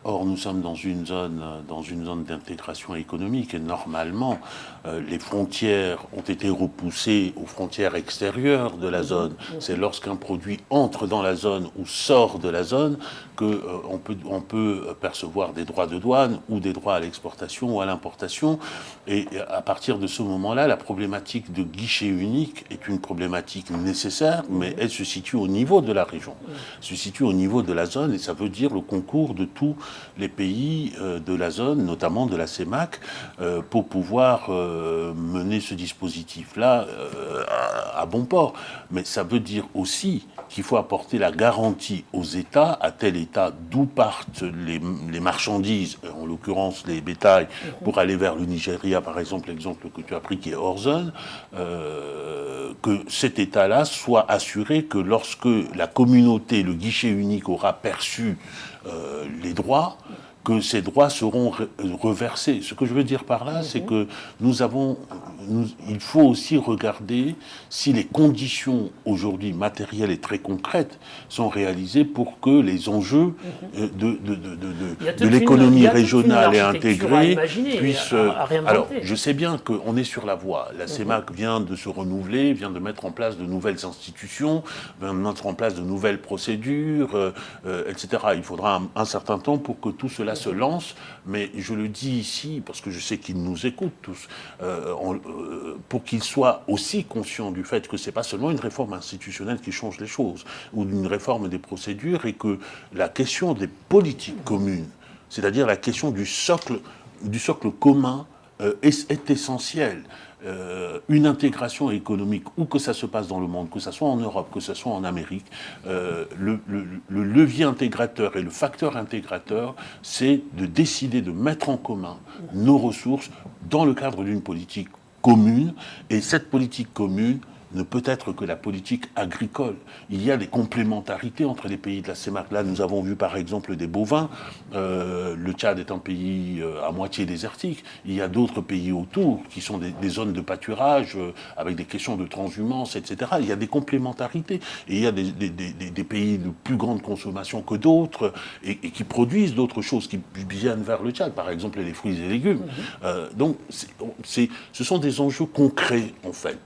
Or, nous sommes dans une zone d'intégration économique et normalement, les frontières ont été repoussées aux frontières extérieures de la zone. C'est lorsqu'un produit entre dans la zone ou sort de la zone qu'on peut percevoir des droits de douane ou des droits à l'exportation ou à l'importation. Et à partir de ce moment-là, la problématique de guichet unique est une problématique nécessaire, mais elle se situe au niveau de la région, se situe au niveau de la zone, et ça veut dire le concours de tous les pays de la zone, notamment de la CEMAC, pour pouvoir mener ce dispositif-là à bon port. Mais ça veut dire aussi qu'il faut apporter la garantie aux États, à tel État d'où partent les marchandises, en l'occurrence les bétails, pour aller vers le Nigeria, par exemple, l'exemple que tu as pris qui est hors zone, que cet État-là soit assuré que lorsque la communauté, le guichet unique aura perçu les droits, que ces droits seront reversés. Ce que je veux dire par là, c'est que il faut aussi regarder si les conditions aujourd'hui matérielles et très concrètes sont réalisées pour que les enjeux de l'économie régionale et intégrée puissent... Alors, je sais bien qu'on est sur la voie. La CEMAC vient de se renouveler, vient de mettre en place de nouvelles institutions, vient de mettre en place de nouvelles procédures, etc. Il faudra un certain temps pour que tout cela se lance, mais je le dis ici, parce que je sais qu'ils nous écoutent tous, pour qu'ils soient aussi conscients du fait que ce n'est pas seulement une réforme institutionnelle qui change les choses, ou une réforme des procédures, et que la question des politiques communes, c'est-à-dire la question du socle commun, est essentielle. une intégration économique, où que ça se passe dans le monde, que ce soit en Europe, que ce soit en Amérique, le levier intégrateur et le facteur intégrateur, c'est de décider de mettre en commun nos ressources dans le cadre d'une politique commune. Et cette politique commune ne peut être que la politique agricole. Il y a des complémentarités entre les pays de la CEMAC. Là, nous avons vu par exemple des bovins. Le Tchad est un pays à moitié désertique. Il y a d'autres pays autour qui sont des zones de pâturage avec des questions de transhumance, etc. Il y a des complémentarités. Et il y a des pays de plus grande consommation que d'autres et qui produisent d'autres choses qui viennent vers le Tchad, par exemple les fruits et légumes. Donc, ce sont des enjeux concrets, en fait,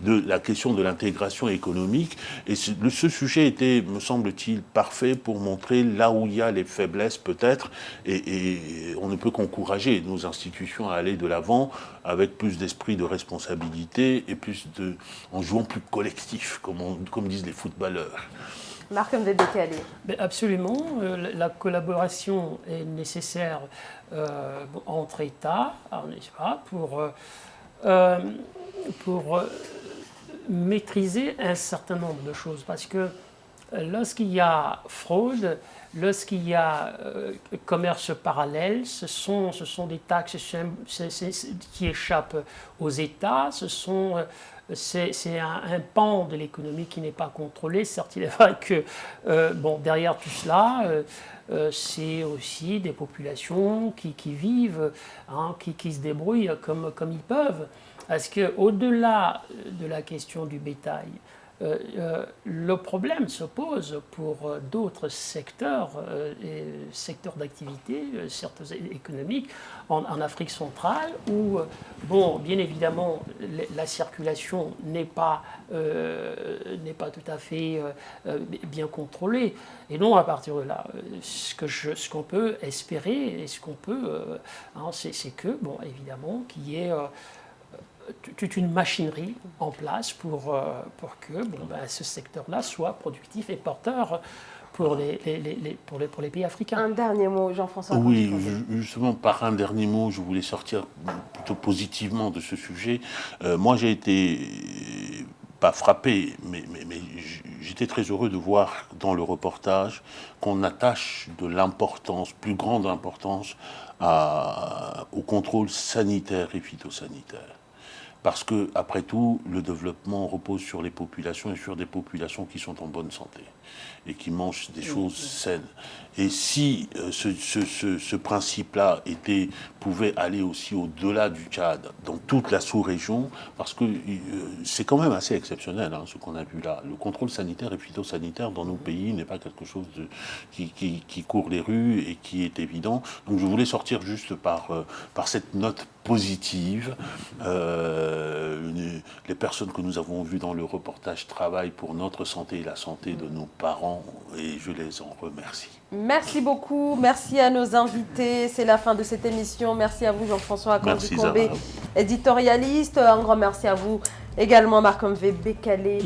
de la question de l'intégration économique. Et ce sujet était, me semble-t-il, parfait pour montrer là où il y a les faiblesses peut-être, et on ne peut qu'encourager nos institutions à aller de l'avant avec plus d'esprit de responsabilité et en jouant plus collectif, comme disent les footballeurs. Marc-M. Bekele. Absolument, la collaboration est nécessaire entre États, n'est-ce pas, pour maîtriser un certain nombre de choses. Parce que lorsqu'il y a fraude, lorsqu'il y a commerce parallèle, ce sont des taxes qui échappent aux États, c'est un pan de l'économie qui n'est pas contrôlé. Certes, il est vrai que derrière tout cela, c'est aussi des populations qui vivent, qui se débrouillent comme ils peuvent. Parce qu'au-delà de la question du bétail, le problème se pose pour d'autres secteurs d'activité, secteurs économiques, en Afrique centrale, où, bien évidemment, la circulation n'est pas tout à fait bien contrôlée. Et donc, à partir de là, ce qu'on peut espérer, et ce qu'on peut, c'est que, évidemment, qu'il y ait toute une machinerie en place pour que ce secteur-là soit productif et porteur pour les pays africains. Un dernier mot, Jean-François. Oui, justement, par un dernier mot, je voulais sortir plutôt positivement de ce sujet. Moi, j'ai été, pas frappé, mais j'étais très heureux de voir dans le reportage qu'on attache de l'importance, plus grande importance, au contrôle sanitaire et phytosanitaire. Parce que, après tout, le développement repose sur les populations et sur des populations qui sont en bonne santé et qui mangent des choses saines. Et si ce principe-là pouvait aller aussi au-delà du Tchad, dans toute la sous-région, parce que c'est quand même assez exceptionnel ce qu'on a vu là. Le contrôle sanitaire et phytosanitaire dans nos pays n'est pas quelque chose qui court les rues et qui est évident. Donc je voulais sortir juste par cette note positive. Les personnes que nous avons vues dans le reportage travaillent pour notre santé et la santé de nos parents, et je les en remercie. Merci beaucoup, merci à nos invités. C'est la fin de cette émission. Merci à vous, Jean-François Akanji-Combé, éditorialiste. Un grand merci à vous également, Marc-M. Bekele,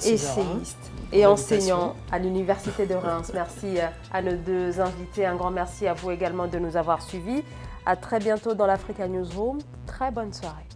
essayiste et enseignant à l'Université de Reims. Merci à nos deux invités. Un grand merci à vous également de nous avoir suivis. À très bientôt dans l'Africa Newsroom. Très bonne soirée.